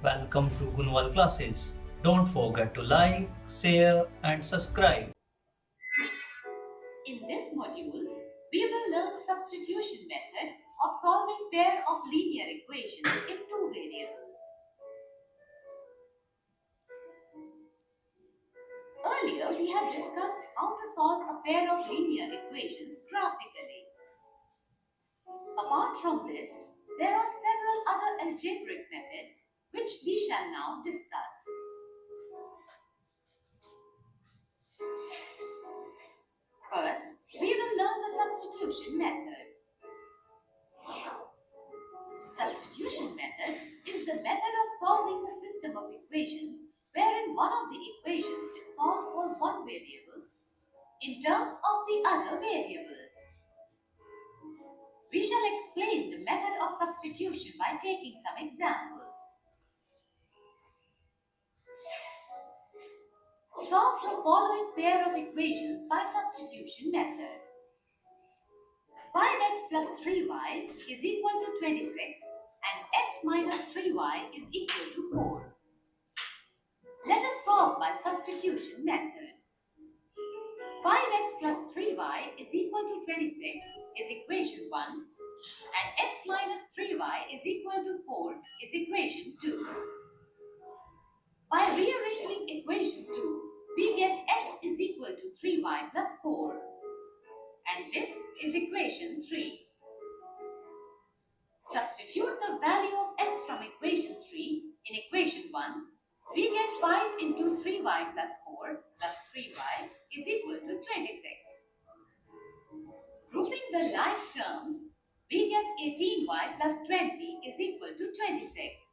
Welcome to Gunwal classes. Don't forget to like, share and subscribe. In this module, we will learn substitution method of solving pair of linear equations in two variables. Earlier, we had discussed how to solve a pair of linear equations graphically. Apart from this, there are several other algebraic methods which we shall now discuss. First, we will learn the substitution method. Substitution method is the method of solving a system of equations wherein one of the equations is solved for one variable in terms of the other variables. We shall explain the method of substitution by taking some examples. Solve the following pair of equations by substitution method. 5x plus 3y is equal to 26 and x minus 3y is equal to 4. Let us solve by substitution method. 5x plus 3y is equal to 26 is equation 1 and x minus 3y is equal to 4 is equation 2. By rearranging equation 2, we get x is equal to 3y plus 4 and this is equation 3. Substitute the value of x from equation 3 in equation 1. We get 5 into 3y plus 4 plus 3y is equal to 26. Grouping the like terms, we get 18y plus 20 is equal to 26.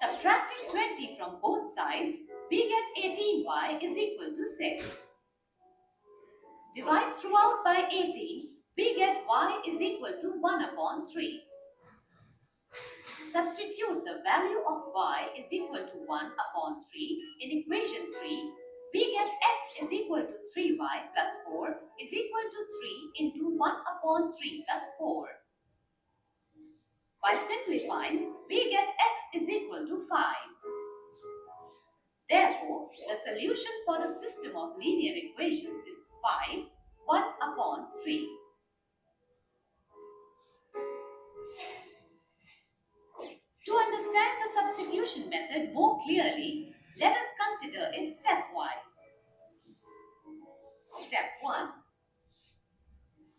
Subtracting 20 from both sides, we get 18y is equal to 6. Divide throughout by 18, we get y is equal to 1 upon 3. Substitute the value of y is equal to 1 upon 3 in equation 3. We get x is equal to 3y plus 4 is equal to 3 into 1 upon 3 plus 4. By simplifying, we get x is equal to 5. Therefore, the solution for the system of linear equations is 5, 1 upon 3. To understand the substitution method more clearly, let us consider it stepwise. Step 1.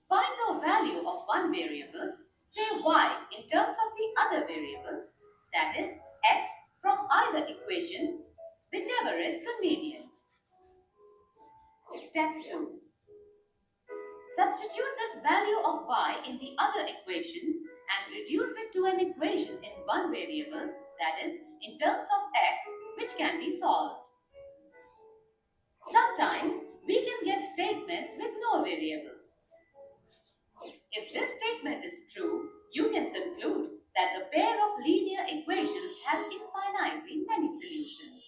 Find the value of one variable, say y, in terms of the other variable, that is x, from either equation, whichever is convenient. Step 2. Substitute this value of y in the other equation and reduce it to an equation in one variable, that is, in terms of x, which can be solved. Sometimes we can get statements with no variable. If this statement is true, you can conclude that the pair of linear equations has infinitely many solutions.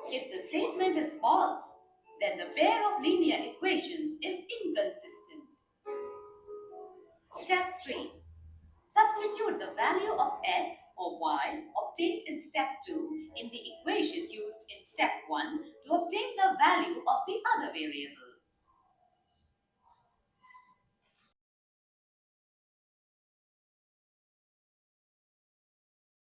If the statement is false, then the pair of linear equations is inconsistent. Step 3. Substitute the value of x or y obtained in step 2 in the equation used in step 1 to obtain the value of the other variable.